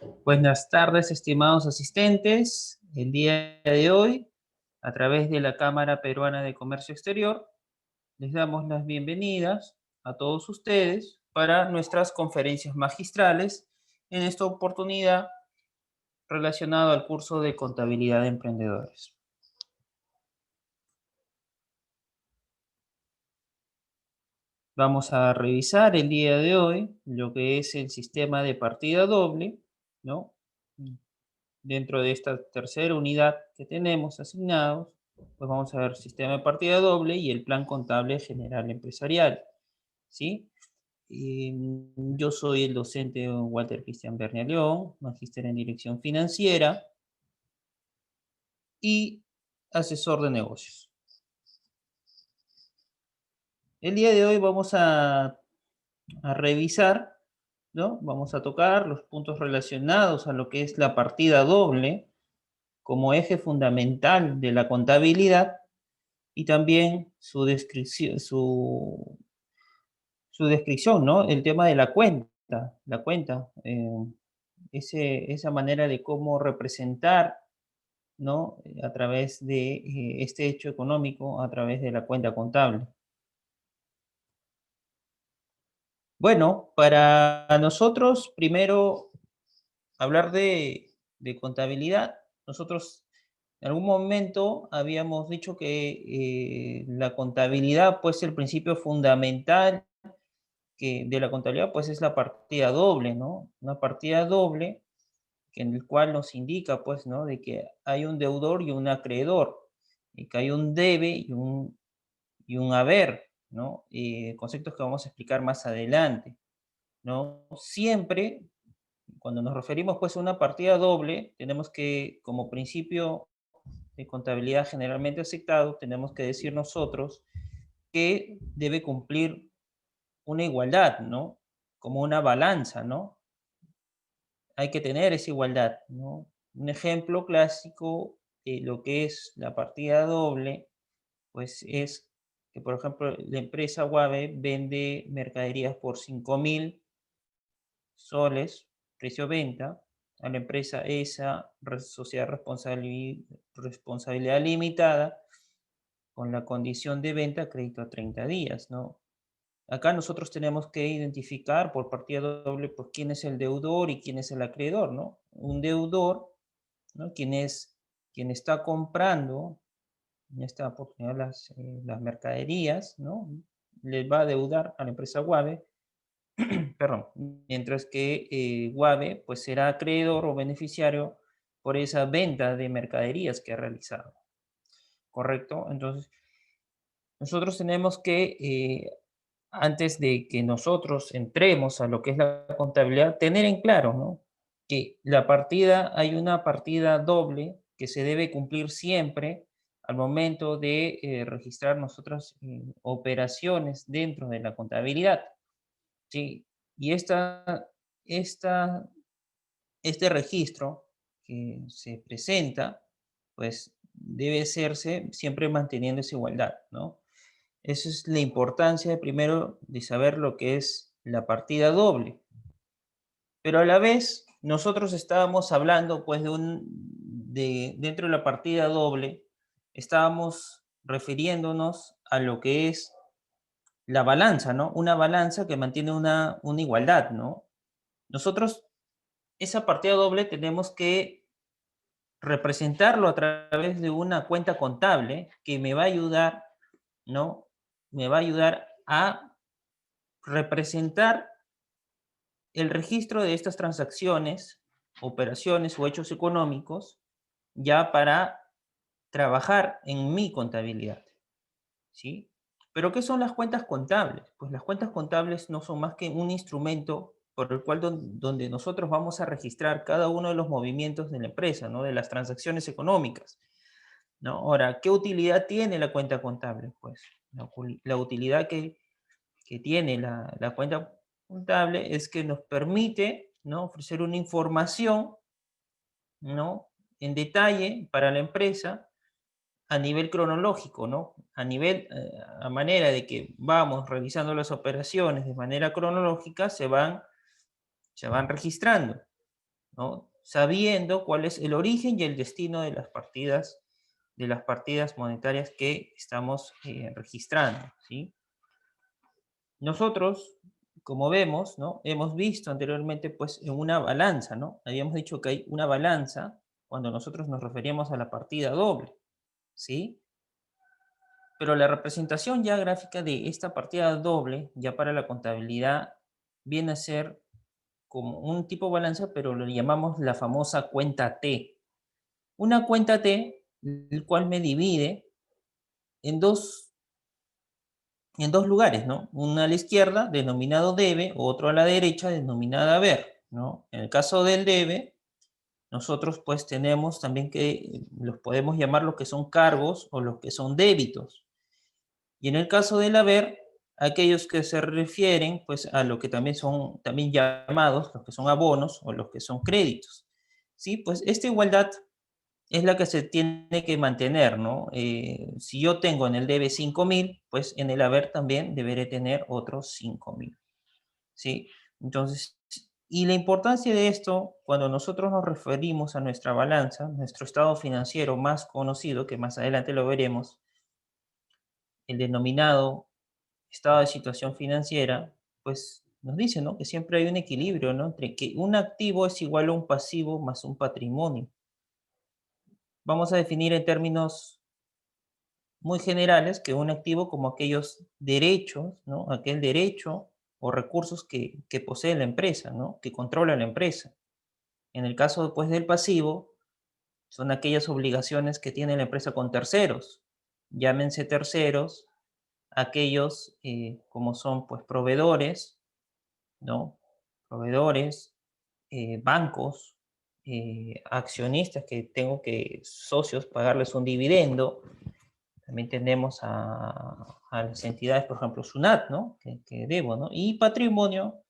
Buenas tardes, estimados asistentes. El día de hoy, a través de la Cámara Peruana de Comercio Exterior, les damos las bienvenidas a todos ustedes para nuestras conferencias magistrales, en esta oportunidad relacionado al curso de Contabilidad de Emprendedores. Vamos a revisar el día de hoy lo que es el sistema de partida doble, ¿no? Dentro de esta tercera unidad que tenemos asignados, pues vamos a ver sistema de partida doble y el plan contable general empresarial, ¿sí? Yo soy el docente Walter Cristian Bernia León, magíster en dirección financiera y asesor de negocios. El día de hoy vamos a revisar, ¿no? Vamos a tocar los puntos relacionados a lo que es la partida doble como eje fundamental de la contabilidad y también su descripción, su descripción, ¿no? El tema de la cuenta, esa manera de cómo representar, ¿no? A través de este hecho económico, a través de la cuenta contable. Bueno, para nosotros, primero, hablar de contabilidad, nosotros en algún momento habíamos dicho que la contabilidad, pues, el principio fundamental que de la contabilidad, pues, es la partida doble, ¿no? Una partida doble que en el cual nos indica, pues, ¿no? De que hay un deudor y un acreedor, y que hay un debe y un haber, ¿no? Conceptos que vamos a explicar más adelante, ¿no? Siempre, cuando nos referimos, pues, a una partida doble, tenemos que, como principio de contabilidad generalmente aceptado, tenemos que decir nosotros que debe cumplir una igualdad, ¿no? Como una balanza, ¿no? Hay que tener esa igualdad, ¿no? Un ejemplo clásico de lo que es la partida doble, pues es que, por ejemplo, la empresa Huave vende mercaderías por 5.000 soles, precio venta, a la empresa ESA, Sociedad Responsabilidad Limitada, con la condición de venta crédito a 30 días, ¿no? Acá nosotros tenemos que identificar por partida doble, pues, quién es el deudor y quién es el acreedor, ¿no? Un deudor, ¿no? Quien está comprando, en esta oportunidad, las mercaderías, ¿no? Le va a deudar a la empresa Guave, perdón, mientras que Guave, pues, será acreedor o beneficiario por esa venta de mercaderías que ha realizado, ¿correcto? Entonces, nosotros tenemos que antes de que nosotros entremos a lo que es la contabilidad, tener en claro, ¿no? Que hay una partida doble que se debe cumplir siempre al momento de registrar nosotras operaciones dentro de la contabilidad, ¿sí? Y esta, este registro que se presenta, pues debe hacerse siempre manteniendo esa igualdad, ¿no? Esa es la importancia de primero de saber lo que es la partida doble. Pero a la vez, nosotros estábamos hablando, pues, dentro de la partida doble, estábamos refiriéndonos a lo que es la balanza, ¿no? Una balanza que mantiene una igualdad, ¿no? Nosotros, esa partida doble tenemos que representarlo a través de una cuenta contable que me va a ayudar, ¿no? Me va a ayudar a representar el registro de estas transacciones, operaciones o hechos económicos ya para trabajar en mi contabilidad, ¿sí? Pero ¿qué son las cuentas contables? Pues las cuentas contables no son más que un instrumento por el cual donde nosotros vamos a registrar cada uno de los movimientos de la empresa, ¿no? De las transacciones económicas, ¿no? Ahora, ¿qué utilidad tiene la cuenta contable? Pues la utilidad que tiene la cuenta contable es que nos permite, ¿no? Ofrecer una información, ¿no? En detalle para la empresa a nivel cronológico, ¿no? A manera de que vamos realizando las operaciones de manera cronológica, se van registrando, ¿no? Sabiendo cuál es el origen y el destino de las partidas monetarias que estamos registrando, ¿sí? Nosotros, como vemos, ¿no? Hemos visto anteriormente, pues, en una balanza, ¿no? Habíamos dicho que hay una balanza cuando nosotros nos referíamos a la partida doble, ¿sí? Pero la representación ya gráfica de esta partida doble, ya para la contabilidad, viene a ser como un tipo de balanza, pero lo llamamos la famosa cuenta T. Una cuenta T, el cual me divide en dos lugares, ¿no? Una a la izquierda, denominado debe, otro a la derecha, denominada haber, ¿no? En el caso del debe, nosotros pues tenemos también que, los podemos llamar los que son cargos o los que son débitos. Y en el caso del haber, aquellos que se refieren pues a lo que también son también llamados, los que son abonos o los que son créditos. ¿Sí? Pues esta igualdad es la que se tiene que mantener, ¿no? Si yo tengo en el debe 5.000, pues en el haber también deberé tener otros 5.000, ¿sí? Entonces, y la importancia de esto, cuando nosotros nos referimos a nuestra balanza, nuestro estado financiero más conocido, que más adelante lo veremos, el denominado estado de situación financiera, pues nos dice, ¿no? Que siempre hay un equilibrio, ¿no? Entre que un activo es igual a un pasivo más un patrimonio. Vamos a definir en términos muy generales que un activo como aquellos derechos, ¿no? Aquel derecho o recursos que posee la empresa, ¿no? Que controla la empresa. En el caso pues, del pasivo, son aquellas obligaciones que tiene la empresa con terceros. Llámense terceros aquellos como son pues proveedores, ¿no? Proveedores, bancos, accionistas que tengo que, socios, pagarles un dividendo. También tenemos a las entidades, por ejemplo, SUNAT, ¿no? Que debo, ¿no? Y patrimonio,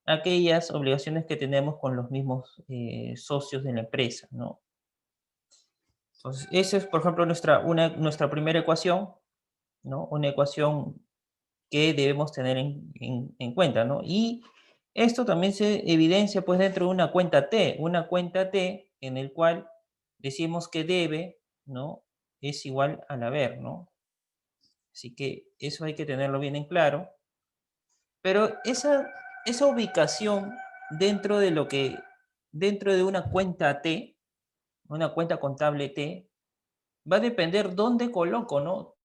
aquellas obligaciones que tenemos con los mismos socios de la empresa, ¿no? Entonces, esa es, por ejemplo, nuestra primera ecuación, ¿no? Una ecuación que debemos tener en cuenta, ¿no? Y esto también se evidencia, pues, dentro de una cuenta T en el cual decimos que debe, ¿no? Es igual al haber, ¿no? Así que eso hay que tenerlo bien en claro. Pero esa ubicación dentro de dentro de una cuenta T, una cuenta contable T, va a depender dónde coloco, ¿no?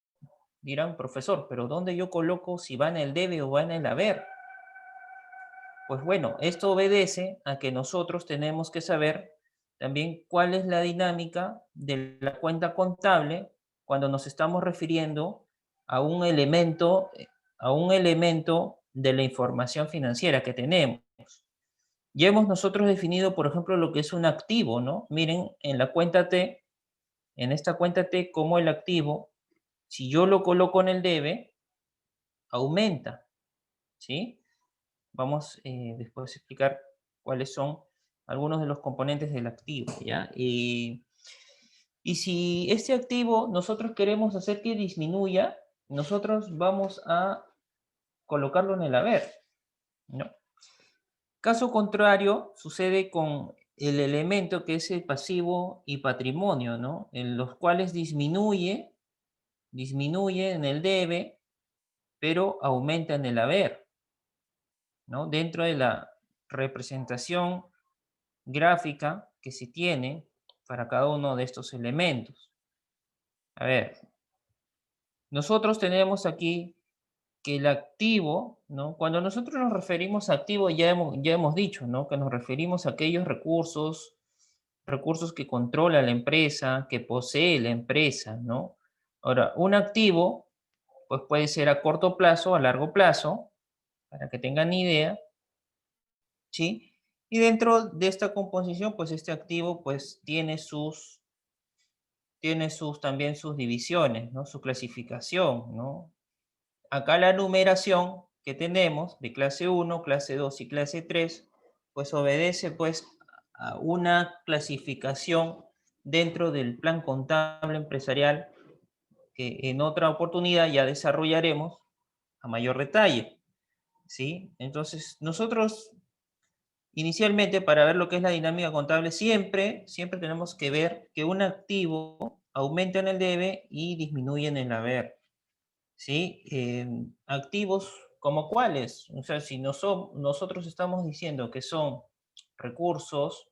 Dirán, profesor, pero ¿dónde yo coloco si va en el debe o va en el haber? Pues bueno, esto obedece a que nosotros tenemos que saber también cuál es la dinámica de la cuenta contable cuando nos estamos refiriendo a a un elemento de la información financiera que tenemos. Ya hemos nosotros definido, por ejemplo, lo que es un activo, ¿no? Miren, en la cuenta T, en esta cuenta T, como el activo, si yo lo coloco en el debe, aumenta, ¿sí? Vamos después a explicar cuáles son algunos de los componentes del activo, ¿ya? Y si este activo nosotros queremos hacer que disminuya, nosotros vamos a colocarlo en el haber, ¿no? Caso contrario, sucede con el elemento que es el pasivo y patrimonio, ¿no? En los cuales disminuye en el debe, pero aumenta en el haber, ¿no? Dentro de la representación gráfica que se tiene para cada uno de estos elementos. A ver, nosotros tenemos aquí que el activo, ¿no? Cuando nosotros nos referimos a activo, ya hemos dicho, ¿no? Que nos referimos a aquellos recursos que controla la empresa, que posee la empresa, ¿no? Ahora, un activo, pues puede ser a corto plazo, a largo plazo, para que tengan idea, ¿sí? Y dentro de esta composición, pues este activo, pues tiene también sus divisiones, ¿no? Su clasificación, ¿no? Acá la numeración que tenemos de clase 1, clase 2 y clase 3, pues obedece pues a una clasificación dentro del plan contable empresarial que en otra oportunidad ya desarrollaremos a mayor detalle, ¿sí? Entonces, nosotros Inicialmente, para ver lo que es la dinámica contable, siempre tenemos que ver que un activo aumenta en el debe y disminuye en el haber, ¿sí? Activos como cuáles, o sea, si nosotros estamos diciendo que son recursos,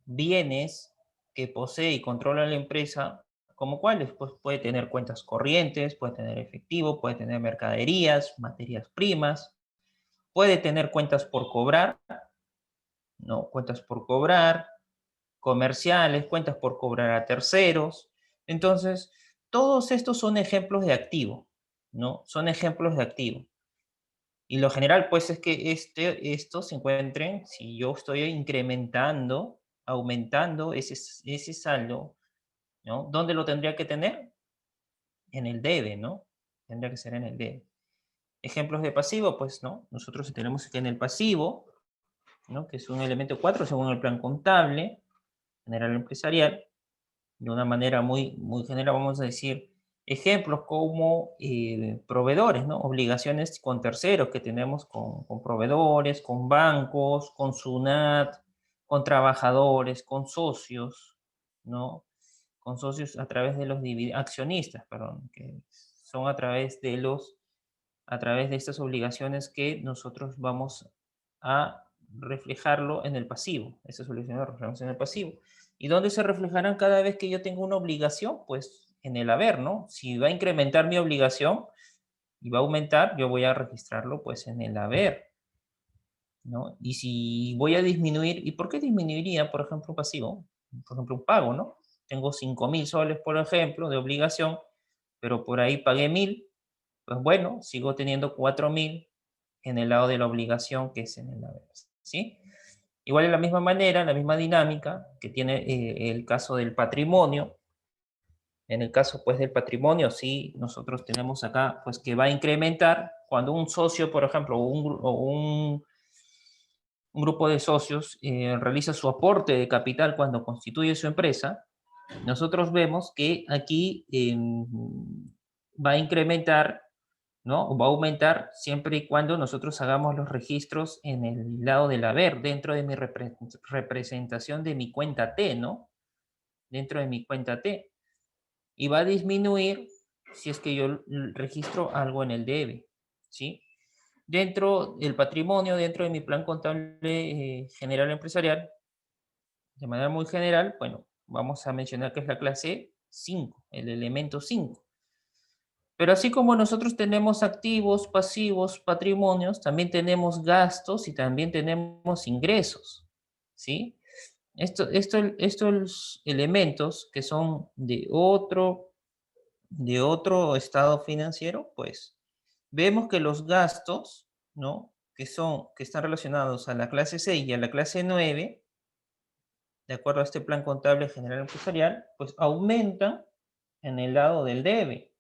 bienes que posee y controla la empresa, como cuáles, pues puede tener cuentas corrientes, puede tener efectivo, puede tener mercaderías, materias primas, puede tener cuentas por cobrar, ¿no? Cuentas por cobrar, comerciales, cuentas por cobrar a terceros. Entonces, todos estos son ejemplos de activo, ¿no? Son ejemplos de activo. Y lo general, pues, es que estos se encuentren, si yo estoy incrementando, aumentando ese saldo, ¿no? ¿Dónde lo tendría que tener? En el debe, ¿no? Tendría que ser en el debe. Ejemplos de pasivo, pues, ¿no? Nosotros tenemos que en el pasivo, ¿no? Que es un elemento 4 según el plan contable general empresarial, de una manera muy general, vamos a decir, ejemplos como proveedores, ¿no? Obligaciones con terceros que tenemos con proveedores, con bancos, con SUNAT, con trabajadores, con socios, ¿no? Con socios a través de los accionistas, perdón, que son a través de estas obligaciones que nosotros vamos a reflejarlo en el pasivo. Esas obligaciones las reflejamos en el pasivo. ¿Y dónde se reflejarán cada vez que yo tengo una obligación? Pues en el haber, ¿no? Si va a incrementar mi obligación y va a aumentar, yo voy a registrarlo pues en el haber, ¿no? Y si voy a disminuir, ¿y por qué disminuiría, por ejemplo, un pasivo? Por ejemplo, un pago, ¿no? Tengo 5.000 soles, por ejemplo, de obligación, pero por ahí pagué 1.000, pues bueno, sigo teniendo 4.000 en el lado de la obligación, que es en el haber, ¿sí? Igual de la misma manera, la misma dinámica que tiene el caso del patrimonio. En el caso, pues, del patrimonio, sí, nosotros tenemos acá, pues, que va a incrementar cuando un socio, por ejemplo, un grupo de socios realiza su aporte de capital cuando constituye su empresa. Nosotros vemos que aquí va a incrementar, ¿no? O va a aumentar siempre y cuando nosotros hagamos los registros en el lado del haber, dentro de mi representación de mi cuenta T, ¿no? Dentro de mi cuenta T. Y va a disminuir si es que yo registro algo en el debe, ¿sí? Dentro del patrimonio, dentro de mi plan contable general empresarial, de manera muy general, bueno, vamos a mencionar que es la clase 5, el elemento 5. Pero así como nosotros tenemos activos, pasivos, patrimonios, también tenemos gastos y también tenemos ingresos, ¿sí? Estos elementos que son de otro estado financiero, pues vemos que los gastos, ¿no? Que están relacionados a la clase 6 y a la clase 9, de acuerdo a este plan contable general empresarial, pues aumentan en el lado del debe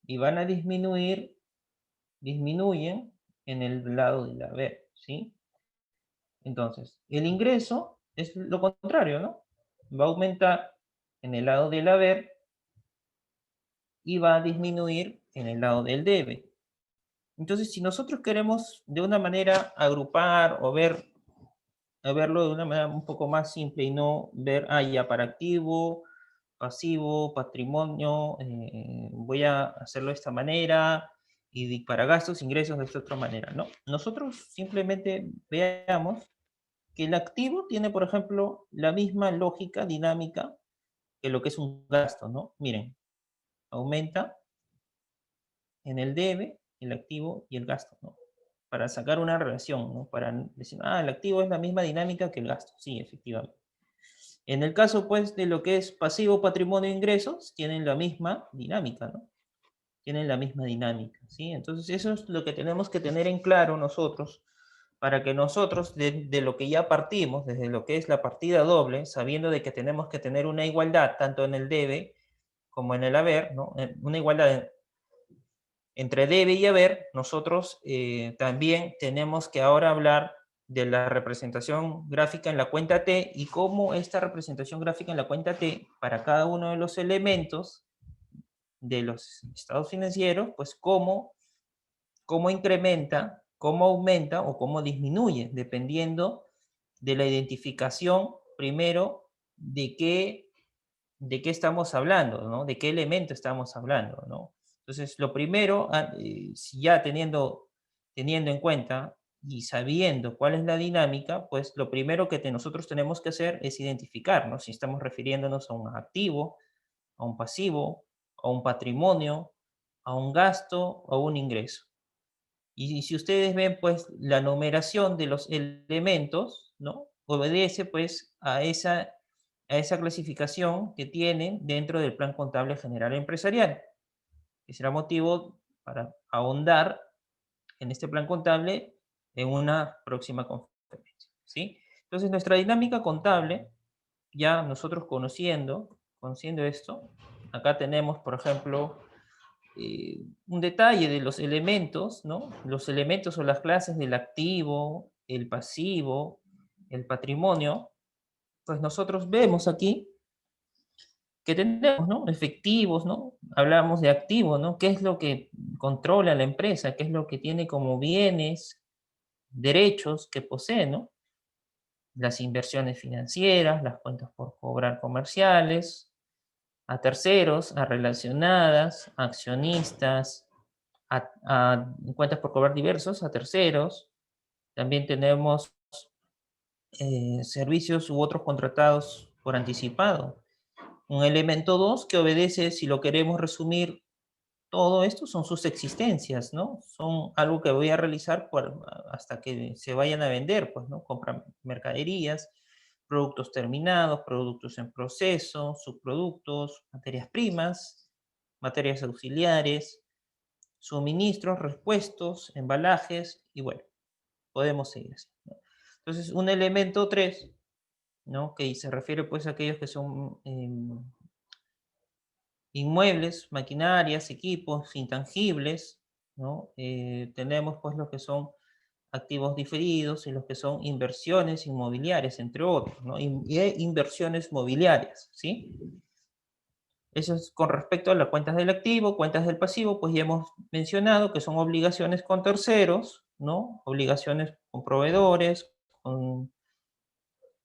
y van a disminuyen en el lado del haber, ¿sí? Entonces, el ingreso es lo contrario, ¿no? Va a aumentar en el lado del haber y va a disminuir en el lado del debe. Entonces, si nosotros queremos de una manera agrupar o verlo de una manera un poco más simple y no ver, ya para activo, pasivo, patrimonio, voy a hacerlo de esta manera y para gastos, ingresos de esta otra manera, ¿no? Nosotros simplemente veamos que el activo tiene, por ejemplo, la misma lógica dinámica que lo que es un gasto, ¿no? Miren, aumenta en el debe, el activo y el gasto, ¿no? Para sacar una relación, ¿no? Para decir, el activo es la misma dinámica que el gasto. Sí, efectivamente. En el caso, pues, de lo que es pasivo, patrimonio e ingresos, tienen la misma dinámica, ¿no? Tienen la misma dinámica, ¿sí? Entonces, eso es lo que tenemos que tener en claro nosotros, para que nosotros, de lo que ya partimos, desde lo que es la partida doble, sabiendo de que tenemos que tener una igualdad tanto en el debe como en el haber, ¿no? Una igualdad entre debe y haber, nosotros también tenemos que ahora hablar de la representación gráfica en la cuenta T y cómo esta representación gráfica en la cuenta T, para cada uno de los elementos de los estados financieros, pues cómo incrementa, cómo aumenta o cómo disminuye, dependiendo de la identificación, primero, de qué estamos hablando, ¿no? De qué elemento estamos hablando, ¿no? Entonces, lo primero, si ya teniendo en cuenta y sabiendo cuál es la dinámica, pues lo primero que nosotros tenemos que hacer es identificar, ¿no? Si estamos refiriéndonos a un activo, a un pasivo, a un patrimonio, a un gasto o a un ingreso. Y si ustedes ven, pues la numeración de los elementos, ¿no? Obedece pues a esa clasificación que tienen dentro del Plan Contable General Empresarial, que será motivo para ahondar en este plan contable en una próxima conferencia, ¿sí? Entonces, nuestra dinámica contable, ya nosotros conociendo esto, acá tenemos, por ejemplo, un detalle de los elementos, ¿no? Los elementos o las clases del activo, el pasivo, el patrimonio, pues nosotros vemos aquí que tenemos, ¿no? Efectivos, ¿no? Hablamos de activos, ¿no? ¿Qué es lo que controla la empresa? ¿Qué es lo que tiene como bienes, derechos que posee, ¿no? Las inversiones financieras, las cuentas por cobrar comerciales, a terceros, a relacionadas, a accionistas, a cuentas por cobrar diversos, a terceros. También tenemos servicios u otros contratados por anticipado. Un elemento 2 que obedece, si lo queremos resumir, todo esto son sus existencias, ¿no? Son algo que voy a realizar hasta que se vayan a vender, pues, ¿no? Compran mercaderías, productos terminados, productos en proceso, subproductos, materias primas, materias auxiliares, suministros, repuestos, embalajes, y bueno, podemos seguir así, ¿no? Entonces, un elemento 3, ¿no? Que se refiere pues a aquellos que son inmuebles, maquinarias, equipos, intangibles, ¿no? Tenemos pues lo que son activos diferidos y los que son inversiones inmobiliarias, entre otros, ¿no? Inversiones mobiliarias, ¿sí? Eso es con respecto a las cuentas del activo, cuentas del pasivo, pues ya hemos mencionado que son obligaciones con terceros, ¿no? Obligaciones con proveedores, con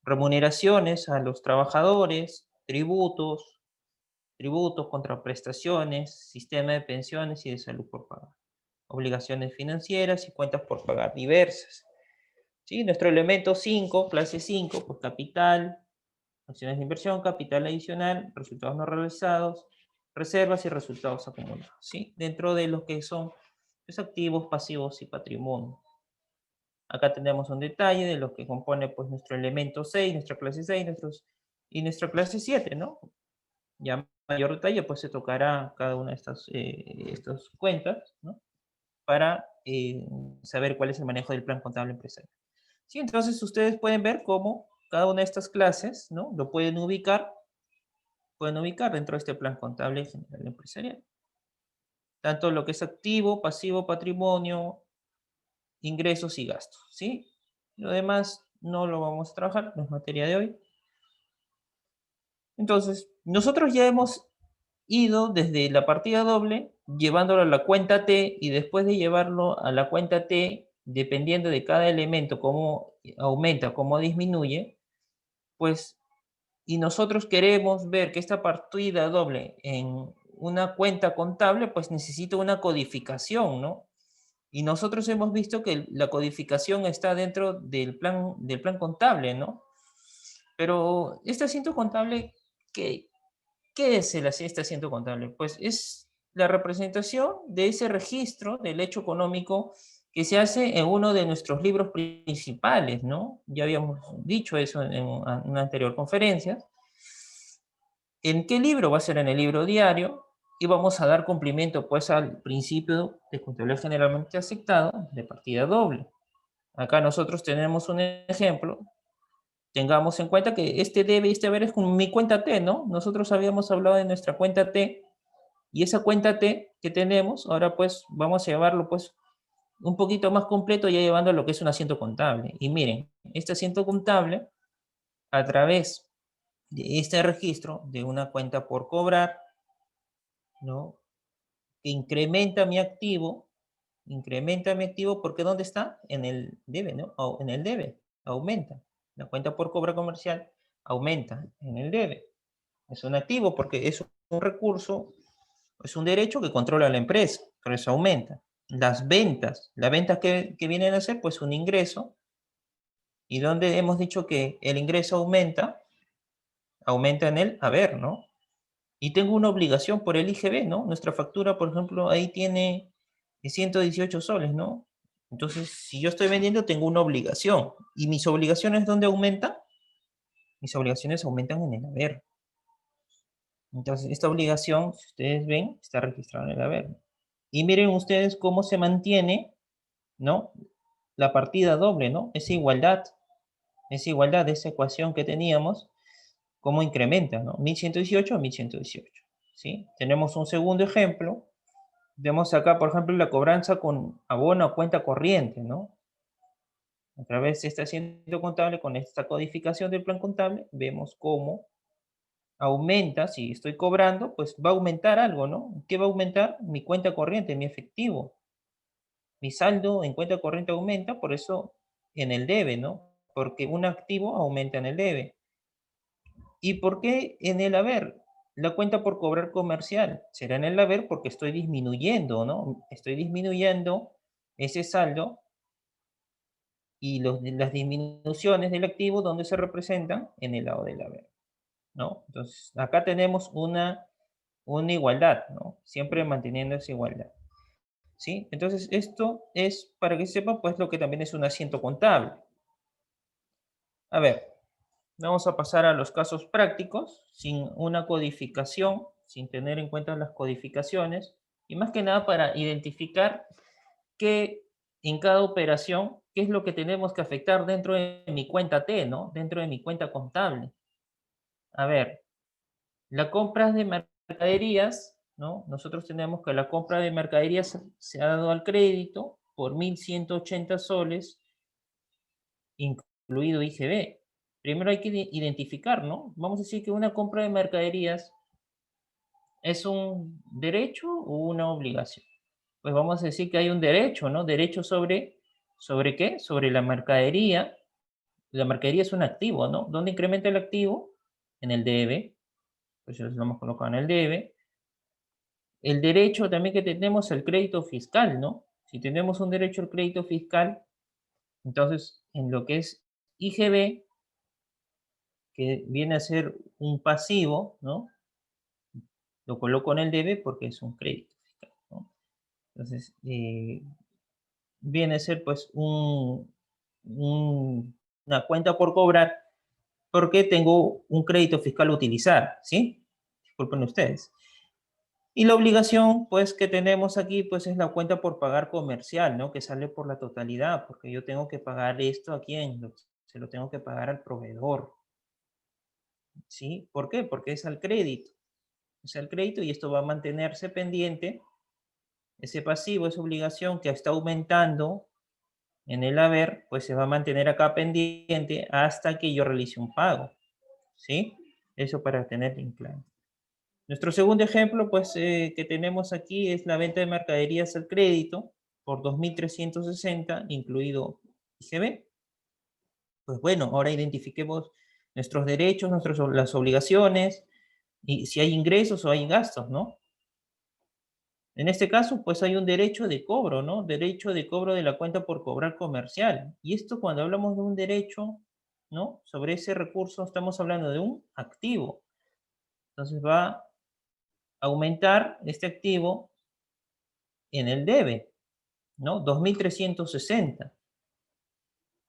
remuneraciones a los trabajadores, tributos, contraprestaciones, sistema de pensiones y de salud por pagar, obligaciones financieras y cuentas por pagar diversas. ¿Sí? Nuestro elemento 5, clase 5, pues capital, acciones de inversión, capital adicional, resultados no realizados, reservas y resultados acumulados, ¿sí? Dentro de lo que son los activos, pasivos y patrimonio. Acá tenemos un detalle de lo que compone pues nuestro elemento 6, nuestra clase 6 y nuestra clase 7, ¿no? Ya mayor detalle pues se tocará cada una de estas cuentas, ¿no? Para saber cuál es el manejo del plan contable empresarial. Sí, entonces ustedes pueden ver cómo cada una de estas clases, ¿no? Lo pueden ubicar dentro de este plan contable general empresarial. Tanto lo que es activo, pasivo, patrimonio, ingresos y gastos, ¿sí? Lo demás no lo vamos a trabajar, no es materia de hoy. Entonces, nosotros ya hemos ido desde la partida doble, llevándolo a la cuenta T, y después de llevarlo a la cuenta T, dependiendo de cada elemento, cómo aumenta, cómo disminuye, pues, y nosotros queremos ver que esta partida doble en una cuenta contable, pues necesita una codificación, ¿no? Y nosotros hemos visto que la codificación está dentro del plan contable, ¿no? Pero este asiento contable, ¿qué es este asiento contable? Pues es la representación de ese registro del hecho económico que se hace en uno de nuestros libros principales, ¿no? Ya habíamos dicho eso en una anterior conferencia. ¿En qué libro? Va a ser en el libro diario, y vamos a dar cumplimiento pues al principio de contabilidad generalmente aceptado de partida doble. Acá nosotros tenemos un ejemplo. Tengamos en cuenta que este debe y este haber es con mi cuenta T, ¿no? Nosotros habíamos hablado de nuestra cuenta T, y esa cuenta T que tenemos, ahora pues vamos a llevarlo pues un poquito más completo, ya llevando a lo que es un asiento contable. Y miren, este asiento contable, a través de este registro de una cuenta por cobrar, ¿no? Que incrementa mi activo, porque ¿dónde está? En el debe, ¿no? En el debe, aumenta, La cuenta por cobrar comercial aumenta en el debe. Es un activo porque es un recurso, es un derecho que controla la empresa, por eso aumenta. Las ventas que vienen a ser pues un ingreso, y donde hemos dicho que el ingreso aumenta en el haber, ¿no? Y tengo una obligación por el IGB, ¿no? Nuestra factura, por ejemplo, ahí tiene 118 soles, ¿no? Entonces, si yo estoy vendiendo, tengo una obligación. ¿Y mis obligaciones dónde aumentan? Mis obligaciones aumentan en el haber. Entonces, esta obligación, si ustedes ven, está registrada en el haber. Y miren ustedes cómo se mantiene, ¿no? La partida doble, ¿no? Esa igualdad, esa ecuación que teníamos, cómo incrementa, ¿no? 1118 a 1118, ¿sí? Tenemos un segundo ejemplo. Vemos acá, por ejemplo, la cobranza con abono a cuenta corriente, ¿no? Otra vez se está haciendo contable con esta codificación del plan contable. Vemos cómo aumenta, si estoy cobrando, pues va a aumentar algo, ¿no? ¿Qué va a aumentar? Mi cuenta corriente, mi efectivo. Mi saldo en cuenta corriente aumenta, por eso en el debe, ¿no? Porque un activo aumenta en el debe. ¿Y por qué en el haber? La cuenta por cobrar comercial será en el haber porque estoy disminuyendo, ¿no? Estoy disminuyendo ese saldo y las disminuciones del activo, ¿dónde se representan? En el lado del haber, ¿no? Entonces, acá tenemos una igualdad, ¿no? Siempre manteniendo esa igualdad, ¿sí? Entonces, esto es, para que sepan, pues lo que también es un asiento contable. A ver, vamos a pasar a los casos prácticos, sin una codificación, sin tener en cuenta las codificaciones, y más que nada para identificar qué en cada operación, qué es lo que tenemos que afectar dentro de mi cuenta T, ¿no? Dentro de mi cuenta contable. A ver, la compra de mercaderías, ¿no? Nosotros tenemos que la compra de mercaderías se ha dado al crédito por 1.180 soles, incluido IGB. Primero hay que identificar, ¿no? Vamos a decir que una compra de mercaderías es un derecho o una obligación. Pues vamos a decir que hay un derecho, ¿no? Derecho ¿sobre qué? Sobre la mercadería. La mercadería es un activo, ¿no? ¿Dónde incrementa el activo? En el debe. Pues eso lo hemos colocado en el debe. El derecho también que tenemos al crédito fiscal, ¿no? Si tenemos un derecho al crédito fiscal, entonces en lo que es IGB, que viene a ser un pasivo, ¿no? Lo coloco en el debe porque es un crédito fiscal, ¿no? Entonces, viene a ser pues una cuenta por cobrar porque tengo un crédito fiscal a utilizar, ¿sí? Disculpen ustedes. Y la obligación, pues, que tenemos aquí, pues, es la cuenta por pagar comercial, ¿no? Que sale por la totalidad, porque yo tengo que pagar esto a quién, se lo tengo que pagar al proveedor, ¿sí? ¿Por qué? Porque es al crédito. Es al crédito y esto va a mantenerse pendiente, ese pasivo, esa obligación que está aumentando en el haber, pues se va a mantener acá pendiente hasta que yo realice un pago, ¿sí? Eso para tener en claro. Nuestro segundo ejemplo, pues, que tenemos aquí es la venta de mercaderías al crédito por 2.360, incluido IGB. Pues bueno, ahora identifiquemos nuestros derechos, las obligaciones y si hay ingresos o hay gastos, ¿no? En este caso, pues hay un derecho de cobro, ¿no? Derecho de cobro de la cuenta por cobrar comercial. Y esto cuando hablamos de un derecho, ¿no? Sobre ese recurso estamos hablando de un activo. Entonces va a aumentar este activo en el debe, ¿no? 2.360.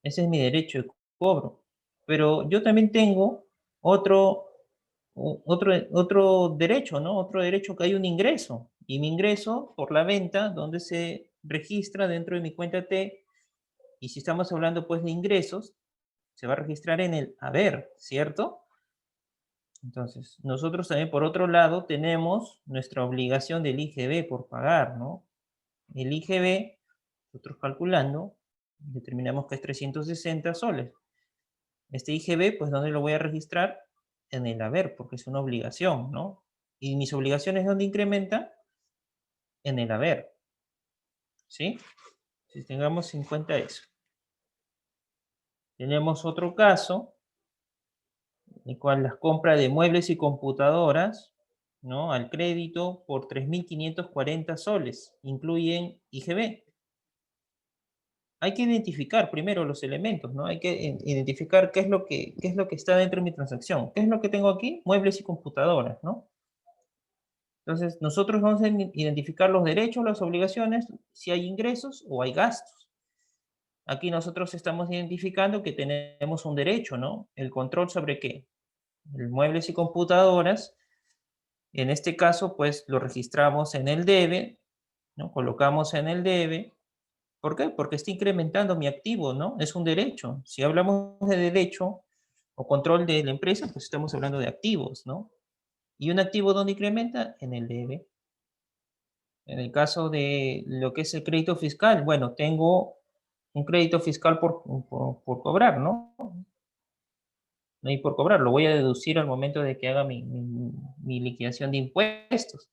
Ese es mi derecho de cobro. Pero yo también tengo otro, otro derecho, ¿no? Otro derecho que hay un ingreso. Y mi ingreso por la venta, donde se registra dentro de mi cuenta T, y si estamos hablando pues de ingresos, se va a registrar en el haber, ¿cierto? Entonces, nosotros también por otro lado tenemos nuestra obligación del IGB por pagar, ¿no? El IGB, nosotros calculando, determinamos que es 360 soles. Este IGB, pues, ¿dónde lo voy a registrar? En el haber, porque es una obligación, ¿no? Y mis obligaciones, ¿dónde incrementan? En el haber, ¿sí? Si tengamos en cuenta eso. Tenemos otro caso, en el cual las compras de muebles y computadoras, ¿no? Al crédito por 3.540 soles, incluyen IGB. Hay que identificar primero los elementos, ¿no? Hay que identificar qué es lo que está dentro de mi transacción. ¿Qué es lo que tengo aquí? Muebles y computadoras, ¿no? Entonces, nosotros vamos a identificar los derechos, las obligaciones, si hay ingresos o hay gastos. Aquí nosotros estamos identificando que tenemos un derecho, ¿no? El control sobre qué? El muebles y computadoras. En este caso, pues lo registramos en el debe, ¿no? Colocamos en el debe. ¿Por qué? Porque está incrementando mi activo, ¿no? Es un derecho. Si hablamos de derecho o control de la empresa, pues estamos hablando de activos, ¿no? ¿Y un activo dónde incrementa? En el debe. En el caso de lo que es el crédito fiscal, bueno, tengo un crédito fiscal por cobrar, ¿no? No hay por cobrar, lo voy a deducir al momento de que haga mi liquidación de impuestos.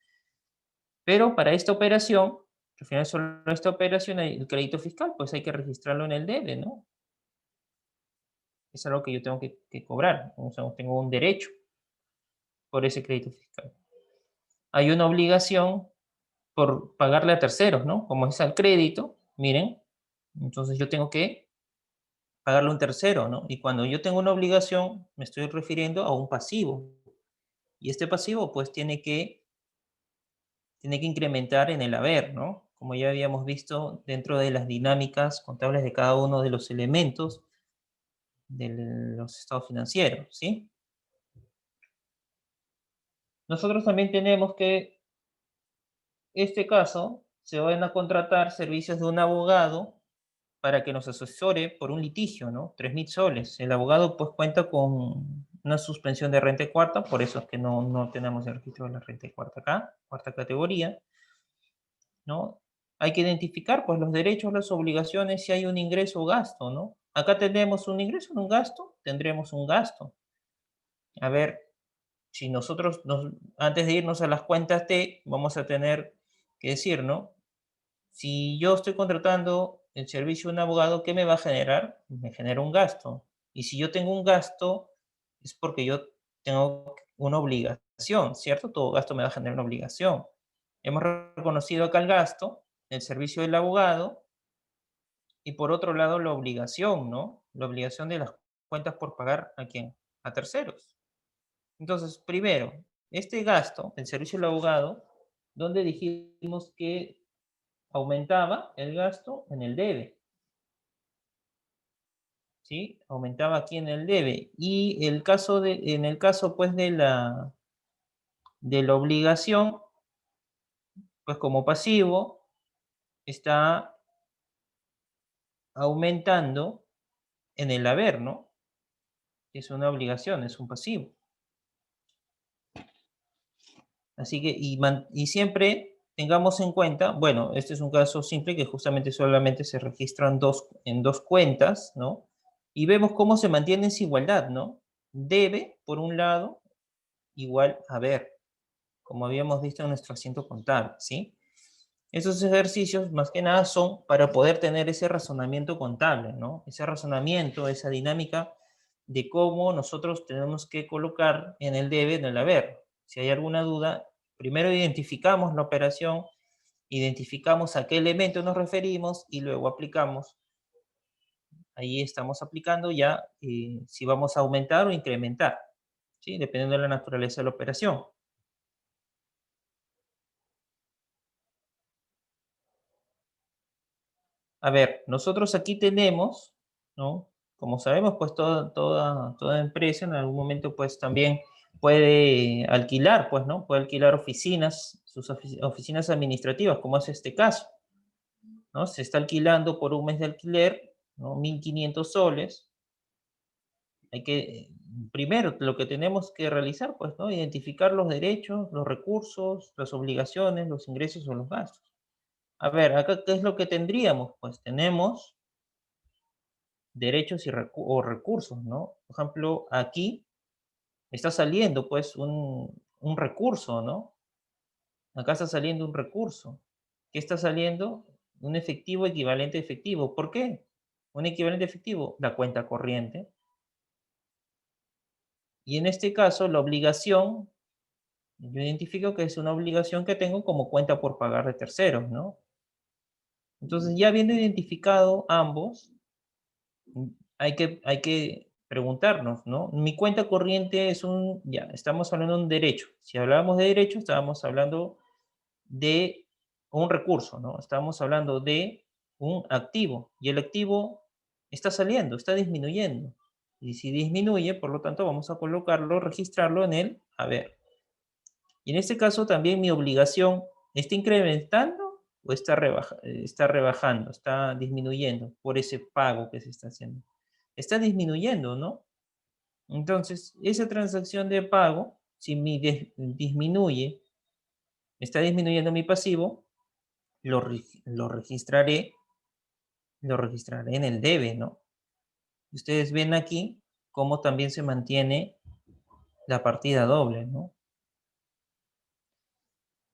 Pero para esta operación, al final solo esta operación, el crédito fiscal, pues hay que registrarlo en el debe, ¿no? Es algo que yo tengo que cobrar, o sea, tengo un derecho por ese crédito fiscal. Hay una obligación por pagarle a terceros, ¿no? Como es al crédito, miren, entonces yo tengo que pagarle a un tercero, ¿no? Y cuando yo tengo una obligación, me estoy refiriendo a un pasivo. Y este pasivo, pues, tiene que incrementar en el haber, ¿no? Como ya habíamos visto dentro de las dinámicas contables de cada uno de los elementos de los estados financieros, ¿sí? Nosotros también tenemos que, este caso, se van a contratar servicios de un abogado para que nos asesore por un litigio, ¿no? 3.000 soles. El abogado pues cuenta con una suspensión de renta cuarta, por eso es que no tenemos el registro de la renta cuarta acá, cuarta categoría, ¿no? Hay que identificar pues los derechos, las obligaciones, si hay un ingreso o gasto, ¿no? Acá tenemos un ingreso, un gasto, tendremos un gasto. A ver, si nosotros, antes de irnos a las cuentas T, vamos a tener que decir, ¿no? Si yo estoy contratando el servicio de un abogado, ¿qué me va a generar? Me genera un gasto. Y si yo tengo un gasto, es porque yo tengo una obligación, ¿cierto? Todo gasto me va a generar una obligación. Hemos reconocido acá el gasto, el servicio del abogado, y por otro lado la obligación, ¿no? La obligación de las cuentas por pagar a quién? A terceros. Entonces, primero, este gasto, el servicio del abogado, donde dijimos que aumentaba el gasto en el debe, ¿sí? Aumentaba aquí en el debe. Y en el caso pues de la obligación, pues como pasivo, está aumentando en el haber, ¿no? Es una obligación, es un pasivo. Así que, y siempre tengamos en cuenta, bueno, este es un caso simple que justamente solamente se registran en dos cuentas, ¿no? Y vemos cómo se mantiene esa igualdad, ¿no? Debe, por un lado, igual haber, como habíamos visto en nuestro asiento contable, ¿sí? Esos ejercicios, más que nada, son para poder tener ese razonamiento contable, ¿no? Ese razonamiento, esa dinámica de cómo nosotros tenemos que colocar en el debe, en el haber. Si hay alguna duda, primero identificamos la operación, identificamos a qué elemento nos referimos y luego aplicamos. Ahí estamos aplicando ya si vamos a aumentar o incrementar, ¿sí? Dependiendo de la naturaleza de la operación. A ver, nosotros aquí tenemos, ¿no? Como sabemos, pues toda empresa en algún momento pues también puede alquilar, pues, ¿no? Puede alquilar oficinas, sus oficinas administrativas, como es este caso, ¿no? Se está alquilando por un mes de alquiler, ¿no? 1.500 soles. Hay que, primero, lo que tenemos que realizar, pues, ¿no? Identificar los derechos, los recursos, las obligaciones, los ingresos o los gastos. A ver, acá, ¿qué es lo que tendríamos? Pues tenemos derechos o recursos, ¿no? Por ejemplo, aquí está saliendo pues un recurso, ¿no? Acá está saliendo un recurso. ¿Qué está saliendo? Un efectivo equivalente a efectivo. ¿Por qué? Un equivalente efectivo, la cuenta corriente. Y en este caso, la obligación, yo identifico que es una obligación que tengo como cuenta por pagar de terceros, ¿no? Entonces, ya habiendo identificado ambos, hay que preguntarnos, ¿no? Mi cuenta corriente es ya, estamos hablando de un derecho. Si hablábamos de derecho, estábamos hablando de un recurso, ¿no? Estamos hablando de un activo y el activo está saliendo, está disminuyendo. Y si disminuye, por lo tanto, vamos a colocarlo, registrarlo en el haber. Y en este caso también mi obligación está incrementando o está rebajando, está disminuyendo por ese pago que se está haciendo. Está disminuyendo, ¿no? Entonces, esa transacción de pago, si disminuye, está disminuyendo mi pasivo, lo, lo registraré, lo registraré en el debe, ¿no? Ustedes ven aquí cómo también se mantiene la partida doble, ¿no?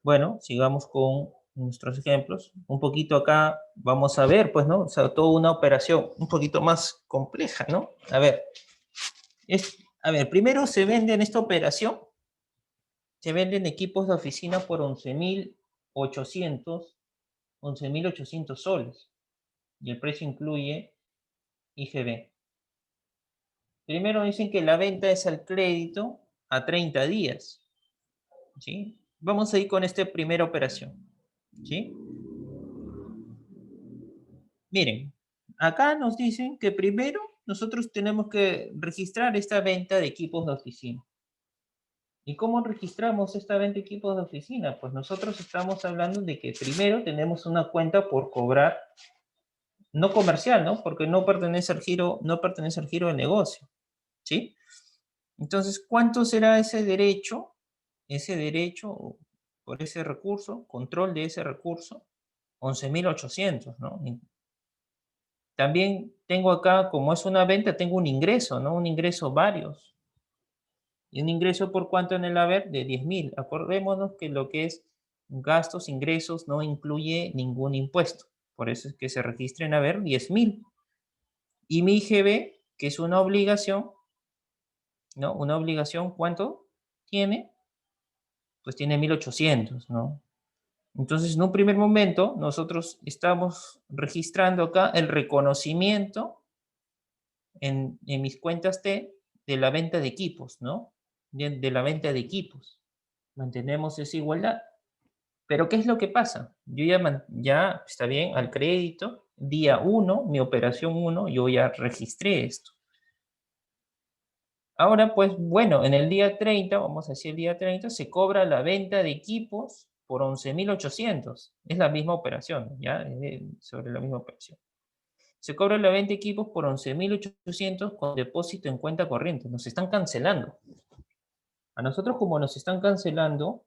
Bueno, sigamos con nuestros ejemplos. Un poquito acá vamos a ver, pues, ¿no? O sea, toda una operación un poquito más compleja, ¿no? A ver, primero se vende en esta operación, se venden equipos de oficina por 11.800 soles. Y el precio incluye IGB. Primero dicen que la venta es al crédito a 30 días. ¿Sí? Vamos a ir con esta primera operación. ¿Sí? Miren, acá nos dicen que primero nosotros tenemos que registrar esta venta de equipos de oficina. ¿Y cómo registramos esta venta de equipos de oficina? Pues nosotros estamos hablando de que primero tenemos una cuenta por cobrar, no comercial, ¿no? Porque no pertenece al giro de negocio, ¿sí? Entonces, ¿cuánto será ese derecho? Ese derecho por ese recurso, control de ese recurso, 11.800, ¿no? También tengo acá, como es una venta, tengo un ingreso, ¿no? Un ingreso varios. ¿Y un ingreso por cuánto en el haber? De 10.000. Acordémonos que lo que es gastos, ingresos, no incluye ningún impuesto. Por eso es que se registra en haber 10.000. Y mi IGB, que es una obligación, ¿no? Una obligación, ¿cuánto tiene? Pues tiene 1.800, ¿no? Entonces, en un primer momento, nosotros estamos registrando acá el reconocimiento en mis cuentas T de la venta de equipos, ¿no? De la venta de equipos. Mantenemos esa igualdad. Pero ¿qué es lo que pasa? Yo ya está bien, al crédito, día 1, mi operación 1, yo ya registré esto. Ahora, pues bueno, en el día 30, vamos a decir el día 30, se cobra la venta de equipos por 11.800. Es la misma operación, ¿ya? Sobre la misma operación. Se cobra la venta de equipos por 11.800 con depósito en cuenta corriente. Nos están cancelando. A nosotros, como nos están cancelando,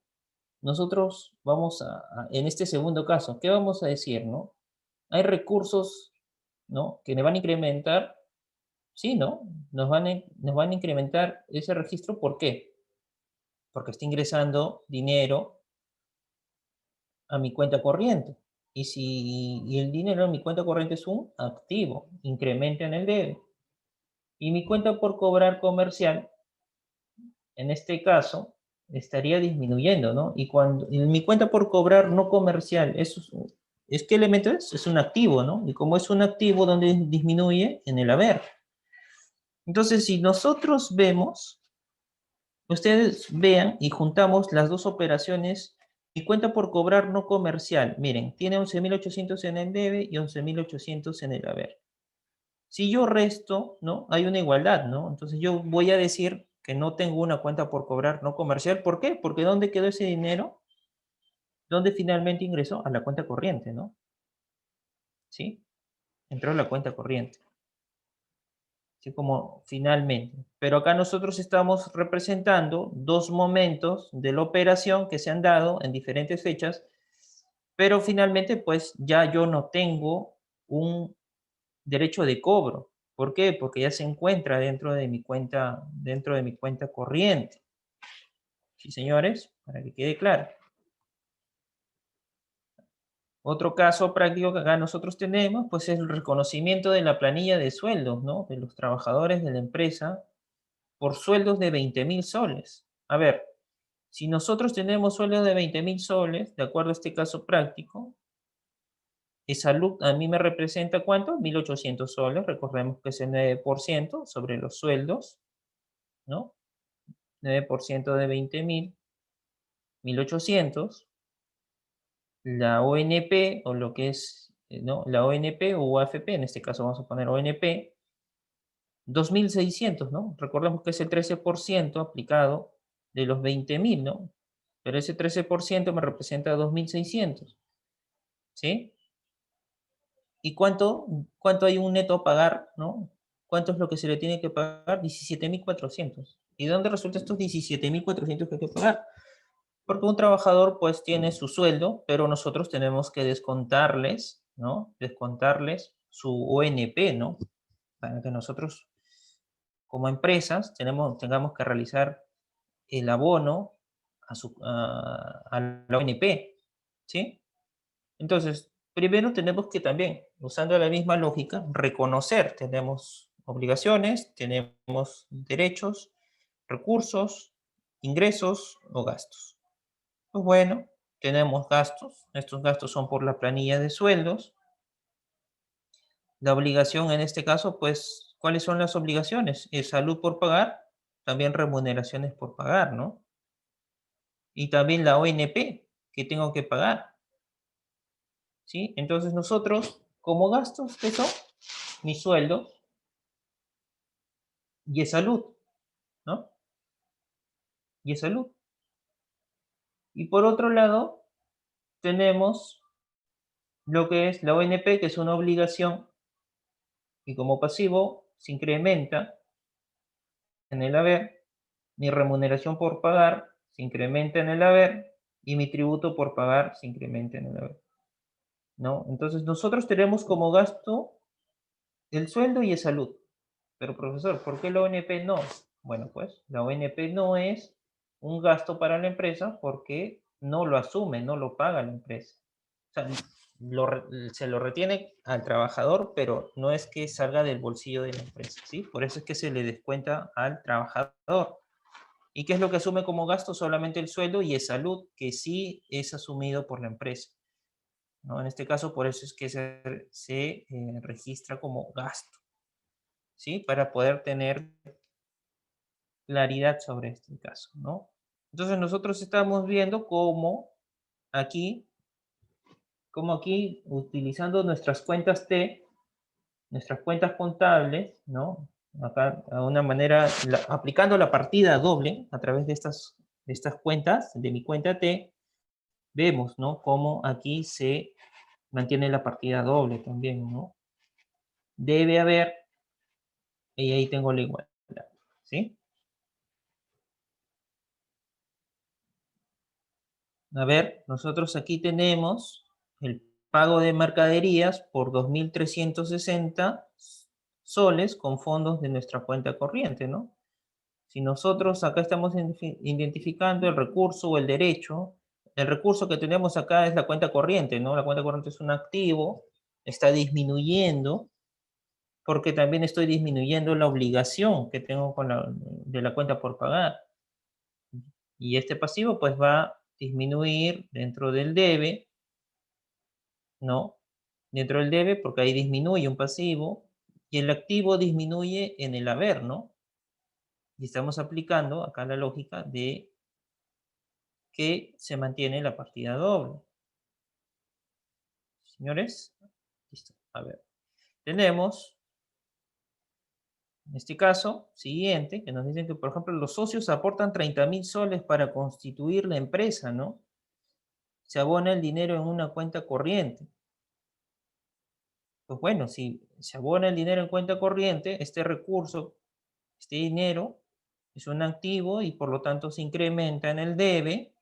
nosotros vamos en este segundo caso, ¿qué vamos a decir, no? Hay recursos, ¿no? Que me van a incrementar, sí, ¿no? Nos van a incrementar ese registro, ¿por qué? Porque está ingresando dinero a mi cuenta corriente. Y el dinero en mi cuenta corriente es un activo, incrementa en el debe. Y mi cuenta por cobrar comercial, en este caso, estaría disminuyendo, ¿no? Y cuando en mi cuenta por cobrar no comercial, ¿qué elemento es? Es un activo, ¿no? Y como es un activo, ¿dónde disminuye? En el haber. Entonces, si nosotros vemos, ustedes vean y juntamos las dos operaciones, mi cuenta por cobrar no comercial, miren, tiene 11.800 en el debe y 11.800 en el haber. Si yo resto, ¿no? Hay una igualdad, ¿no? Entonces yo voy a decir que no tengo una cuenta por cobrar no comercial. ¿Por qué? Porque ¿dónde quedó ese dinero? ¿Dónde finalmente ingresó? A la cuenta corriente, ¿no? ¿Sí? Entró a la cuenta corriente. Así como finalmente. Pero acá nosotros estamos representando dos momentos de la operación que se han dado en diferentes fechas, pero finalmente pues ya yo no tengo un derecho de cobro. ¿Por qué? Porque ya se encuentra dentro de mi cuenta corriente. ¿Sí, señores? Para que quede claro. Otro caso práctico que acá nosotros tenemos, pues es el reconocimiento de la planilla de sueldos, ¿no? De los trabajadores de la empresa por sueldos de 20.000 soles. A ver, si nosotros tenemos sueldos de 20.000 soles, de acuerdo a este caso práctico, salud a mí me representa ¿cuánto? 1.800 soles, recordemos que es el 9% sobre los sueldos, ¿no? 9% de 20.000, 1.800. La ONP, o lo que es, ¿no? La ONP o AFP, en este caso vamos a poner ONP, 2.600, ¿no? Recordemos que es el 13% aplicado de los 20.000, ¿no? Pero ese 13% me representa 2.600, ¿sí? ¿Y cuánto hay un neto a pagar, ¿no? ¿Cuánto es lo que se le tiene que pagar? 17.400. ¿Y de dónde resulta estos 17.400 que hay que pagar? Porque un trabajador pues tiene su sueldo, pero nosotros tenemos que descontarles, ¿no? Descontarles su ONP, ¿no? Para que nosotros como empresas tengamos que realizar el abono a la ONP, ¿sí? Entonces, primero tenemos que también, usando la misma lógica, reconocer, tenemos obligaciones, tenemos derechos, recursos, ingresos o gastos. Pues bueno, tenemos gastos, estos gastos son por la planilla de sueldos. La obligación en este caso, pues, ¿cuáles son las obligaciones? Salud por pagar, también remuneraciones por pagar, ¿no? Y también la ONP que tengo que pagar, ¿sí? Entonces nosotros, como gastos, ¿qué son? Mi sueldo y es salud, ¿no? Y es salud. Y por otro lado, tenemos lo que es la ONP, que es una obligación, y como pasivo se incrementa en el haber, mi remuneración por pagar se incrementa en el haber, y mi tributo por pagar se incrementa en el haber, ¿no? Entonces nosotros tenemos como gasto el sueldo y el salud. Pero profesor, ¿por qué la ONP no? Bueno, pues la ONP no es un gasto para la empresa porque no lo asume, no lo paga la empresa. O sea, se lo retiene al trabajador, pero no es que salga del bolsillo de la empresa, ¿sí? Por eso es que se le descuenta al trabajador. ¿Y qué es lo que asume como gasto? Solamente el sueldo y el salud, que sí es asumido por la empresa, ¿no? En este caso, por eso es que se registra como gasto, ¿sí? Para poder tener claridad sobre este caso, ¿no? Entonces nosotros estamos viendo aquí, cómo aquí utilizando nuestras cuentas T, nuestras cuentas contables, ¿no? Acá, de una manera, aplicando la partida doble a través de estas cuentas, de mi cuenta T, vemos, ¿no? Cómo aquí se mantiene la partida doble también, ¿no? Debe haber, y ahí tengo la igualdad, ¿sí? A ver, nosotros aquí tenemos el pago de mercaderías por 2.360 soles con fondos de nuestra cuenta corriente, ¿no? Si nosotros acá estamos identificando el recurso o el recurso que tenemos acá es la cuenta corriente, ¿no? La cuenta corriente es un activo, está disminuyendo, porque también estoy disminuyendo la obligación que tengo de la cuenta por pagar. Y este pasivo pues va a disminuir dentro del debe, ¿no? Dentro del debe, porque ahí disminuye un pasivo, y el activo disminuye en el haber, ¿no? Y estamos aplicando acá la lógica de que se mantiene la partida doble. Señores, listo. A ver, tenemos, en este caso, siguiente, que nos dicen que, por ejemplo, los socios aportan 30.000 soles para constituir la empresa, ¿no? Se abona el dinero en una cuenta corriente. Pues bueno, si se abona el dinero en cuenta corriente, este recurso, este dinero, es un activo y por lo tanto se incrementa en el debe.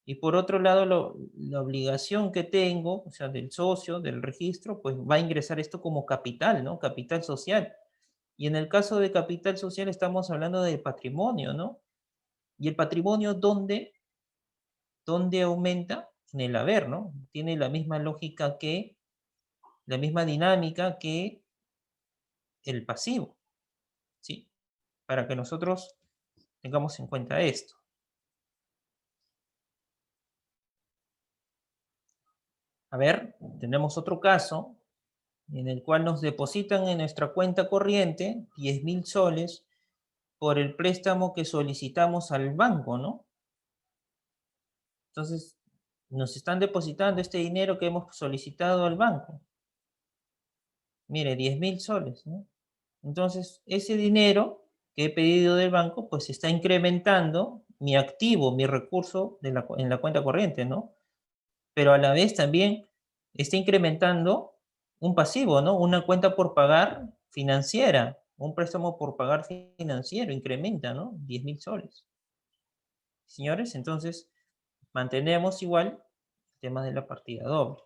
Y por otro lado, la obligación que tengo, o sea, del socio, del registro, pues va a ingresar esto como capital, ¿no? Capital social. Y en el caso de capital social estamos hablando de patrimonio, ¿no? Y el patrimonio, ¿dónde aumenta? en el haber, ¿no? Tiene la misma lógica que, la misma dinámica que el pasivo, ¿sí? Para que nosotros tengamos en cuenta esto. A ver, tenemos otro caso en el cual nos depositan en nuestra cuenta corriente 10.000 soles por el préstamo que solicitamos al banco, ¿no? Entonces, nos están depositando este dinero que hemos solicitado al banco. Mire, 10.000 soles, ¿no? Entonces, ese dinero que he pedido del banco, pues está incrementando mi activo, mi recurso en la cuenta corriente, ¿no? Pero a la vez también está incrementando un pasivo, ¿no? Una cuenta por pagar financiera, un préstamo por pagar financiero, incrementa, ¿no? 10.000 soles. Señores, entonces mantenemos igual el tema de la partida doble.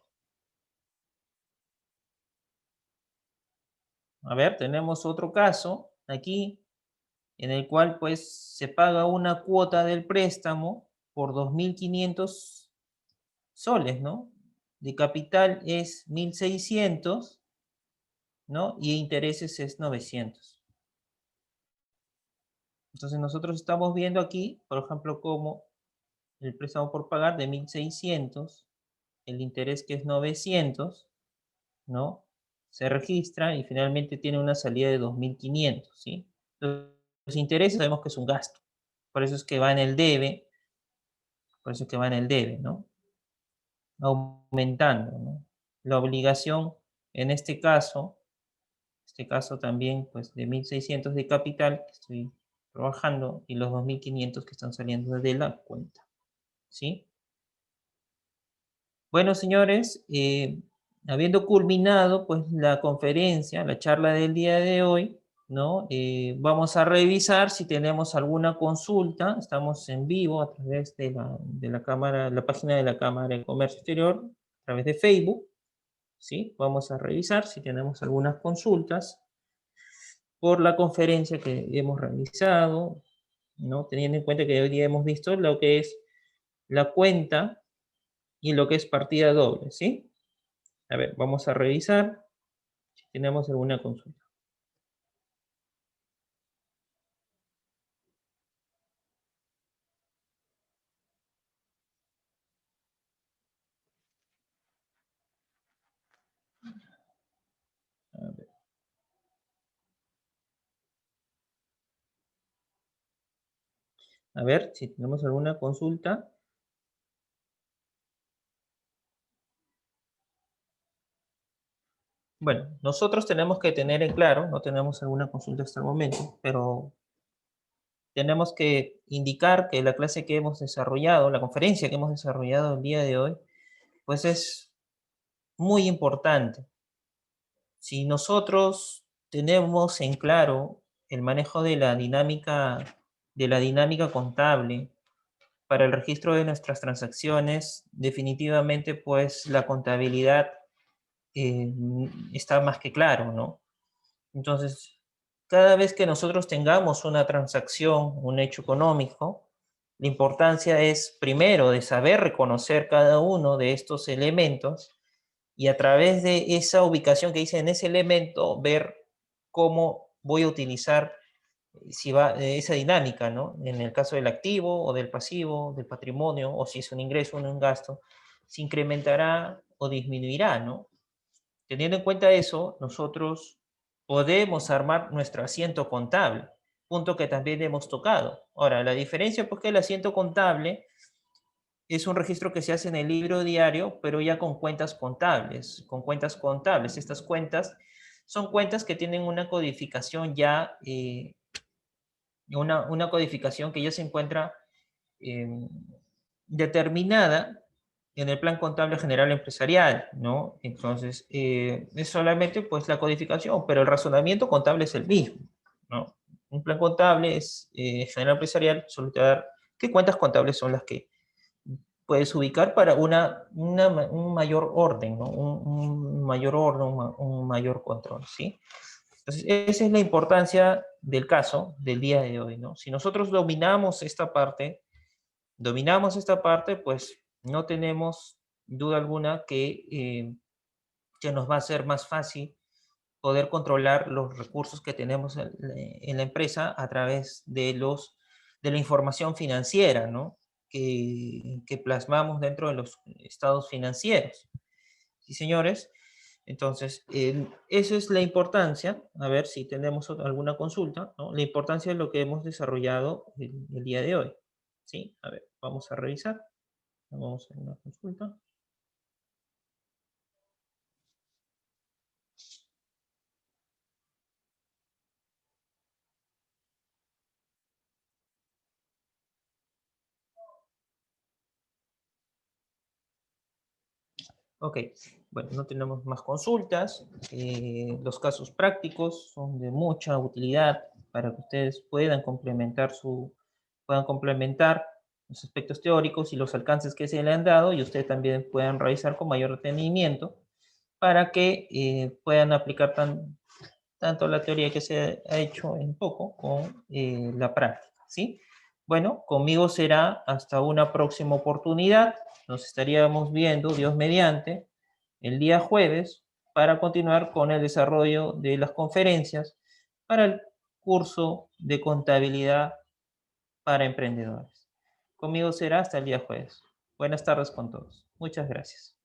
A ver, tenemos otro caso aquí en el cual pues se paga una cuota del préstamo por 2.500 soles, ¿no? De capital es 1.600, ¿no? Y intereses es 900. Entonces nosotros estamos viendo aquí, por ejemplo, como el préstamo por pagar de 1.600, el interés que es 900, ¿no? Se registra y finalmente tiene una salida de 2.500, ¿sí? Los intereses sabemos que es un gasto, por eso es que va en el debe, por eso es que va en el debe, ¿no? Aumentando, ¿no? La obligación, en este caso también, pues de 1.600 de capital que estoy trabajando y los 2.500 que están saliendo de la cuenta, ¿sí? Bueno, señores, habiendo culminado pues la conferencia, la charla del día de hoy, ¿no? Vamos a revisar si tenemos alguna consulta. Estamos en vivo a través de la cámara, la página de la Cámara de Comercio Exterior, a través de Facebook, ¿sí? Vamos a revisar si tenemos algunas consultas por la conferencia que hemos realizado, ¿no? Teniendo en cuenta que hoy día hemos visto lo que es la cuenta y lo que es partida doble, ¿sí? A ver, vamos a revisar si tenemos alguna consulta. A ver, a ver si tenemos alguna consulta. Bueno, nosotros tenemos que tener en claro, no tenemos alguna consulta hasta el momento, pero tenemos que indicar que la clase que hemos desarrollado, la conferencia que hemos desarrollado el día de hoy, pues es muy importante. Si nosotros tenemos en claro el manejo de la dinámica contable para el registro de nuestras transacciones, definitivamente pues la contabilidad está más que claro, ¿no? Entonces, cada vez que nosotros tengamos una transacción, un hecho económico, la importancia es primero de saber reconocer cada uno de estos elementos y a través de esa ubicación que dice en ese elemento, ver cómo voy a utilizar si va, esa dinámica, ¿no? En el caso del activo o del pasivo, del patrimonio, o si es un ingreso o un gasto, se incrementará o disminuirá, ¿no? Teniendo en cuenta eso, nosotros podemos armar nuestro asiento contable, punto que también hemos tocado. Ahora, la diferencia pues que el asiento contable es un registro que se hace en el libro diario, pero ya con cuentas contables, con cuentas contables. Estas cuentas son cuentas que tienen una codificación ya, una codificación que ya se encuentra eh, determinada en el Plan Contable General Empresarial, ¿no? Entonces, es solamente pues la codificación, pero el razonamiento contable es el mismo, ¿no? Un plan contable es general empresarial, solo te va a dar qué cuentas contables son las que puedes ubicar para un mayor orden, ¿no? Un mayor orden, un mayor control, ¿sí? Entonces, esa es la importancia del caso del día de hoy, ¿no? Si nosotros dominamos esta parte, pues no tenemos duda alguna que nos va a ser más fácil poder controlar los recursos que tenemos en la empresa a través de la información financiera, ¿no? Que plasmamos dentro de los estados financieros. Sí, señores. Entonces, esa es la importancia, a ver si tenemos alguna consulta, ¿no? La importancia de lo que hemos desarrollado el día de hoy. ¿Sí? A ver, vamos a revisar. Vamos a una consulta. Ok, bueno, no tenemos más consultas. Los casos prácticos son de mucha utilidad para que ustedes puedan complementar los aspectos teóricos y los alcances que se le han dado y ustedes también puedan realizar con mayor detenimiento para que puedan aplicar tanto la teoría que se ha hecho en poco con la práctica, ¿sí? Bueno, conmigo será hasta una próxima oportunidad. Nos estaríamos viendo, Dios mediante, el día jueves para continuar con el desarrollo de las conferencias para el curso de contabilidad para emprendedores. Conmigo será hasta el día jueves. Buenas tardes con todos. Muchas gracias.